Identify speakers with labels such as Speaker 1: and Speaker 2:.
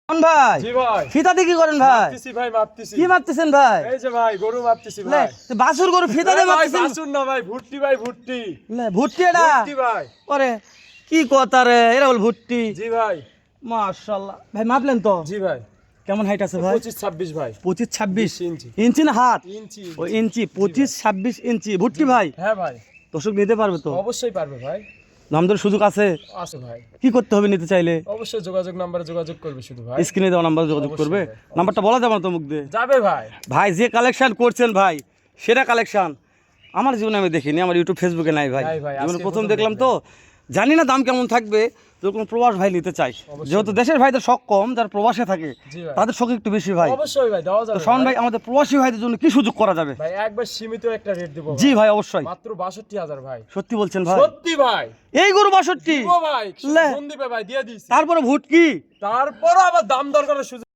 Speaker 1: ভাই
Speaker 2: জি ভাই
Speaker 1: ফিতাতে কি করেন ভাই?
Speaker 2: মারতেছি ভাই, মারতেছি।
Speaker 1: কি মারতেছেন ভাই?
Speaker 2: এই যে ভাই গরু মারতেছি
Speaker 1: লে,
Speaker 2: ভাই।
Speaker 1: বাছুর গরু ফিতাতে
Speaker 2: ভাই
Speaker 1: মারতেছেন?
Speaker 2: বাসুন না ভাই, ভুট্টি ভাই, ভুট্টি।
Speaker 1: লে, ভুট্টি এটা?
Speaker 2: ভুট্টি ভাই।
Speaker 1: ওরে কি কথা রে, এরা বল ভুট্টি।
Speaker 2: জি ভাই।
Speaker 1: মাশাআল্লাহ ভাই, মাপলেন তো?
Speaker 2: জি ভাই।
Speaker 1: কেমন হাইট আছে ভাই?
Speaker 2: 25-26 ভাই।
Speaker 1: 25-26
Speaker 2: ইঞ্চি।
Speaker 1: ইঞ্চি না হাত?
Speaker 2: ইঞ্চি।
Speaker 1: ও ইঞ্চি, 25-26 ইঞ্চি ভুট্টি ভাই।
Speaker 2: হ্যাঁ ভাই,
Speaker 1: দর্শক নিতে পারবে তো?
Speaker 2: অবশ্যই পারবে ভাই।
Speaker 1: নামদের সুযোগ আছে?
Speaker 2: আছে ভাই।
Speaker 1: কি করতে হবে নিতে চাইলে?
Speaker 2: অবশ্যই যোগাযোগ নাম্বারে যোগাযোগ করবে শুধু ভাই।
Speaker 1: স্ক্রিনে দেওয়া নাম্বারে যোগাযোগ
Speaker 2: অবশ্যই
Speaker 1: করবে।
Speaker 2: ভাই,
Speaker 1: নাম্বারটা বলা যাবে না তো মুখ দিয়ে?
Speaker 2: যাবে ভাই।
Speaker 1: ভাই যে কালেকশন করছেন ভাই, সেরা কালেকশন আমার জীবনে আমি দেখিনি, আমার ইউটিউব ফেসবুকে নাই ভাই।
Speaker 2: নাই ভাই,
Speaker 1: জীবনে
Speaker 2: আজকে
Speaker 1: প্রথম
Speaker 2: প্রথম
Speaker 1: দেখলাম তো, জানি না দাম কেমন থাকবে। তো কোনো প্রবাস ভাই নিতে চাই,
Speaker 2: অবশ্যই।
Speaker 1: যেহেতু দেশের ভাইদের শখ কম, যারা প্রবাসে থাকে
Speaker 2: জি ভাই।
Speaker 1: তাদের শখ একটু বেশি ভাই।
Speaker 2: অবশ্যই ভাই, দেওয়া
Speaker 1: তো
Speaker 2: যাবে
Speaker 1: শাওন ভাই, আমাদের প্রবাসী ভাইদের জন্য কি সুযোগ করা যাবে?
Speaker 2: ভাই একবার সীমিত একটা রেট দেবো
Speaker 1: জি ভাই, অবশ্যই।
Speaker 2: মাত্র 62,000 ভাই।
Speaker 1: সত্যি বলছেন ভাই?
Speaker 2: সত্যি ভাই।
Speaker 1: এই গরু 62?
Speaker 2: দিব ভাই,
Speaker 1: লে।
Speaker 2: ফোন দিবে ভাই, দিয়ে দিছি।
Speaker 1: তারপরে ভুটকি?
Speaker 2: তারপর আবার দাম দর করার সুযোগ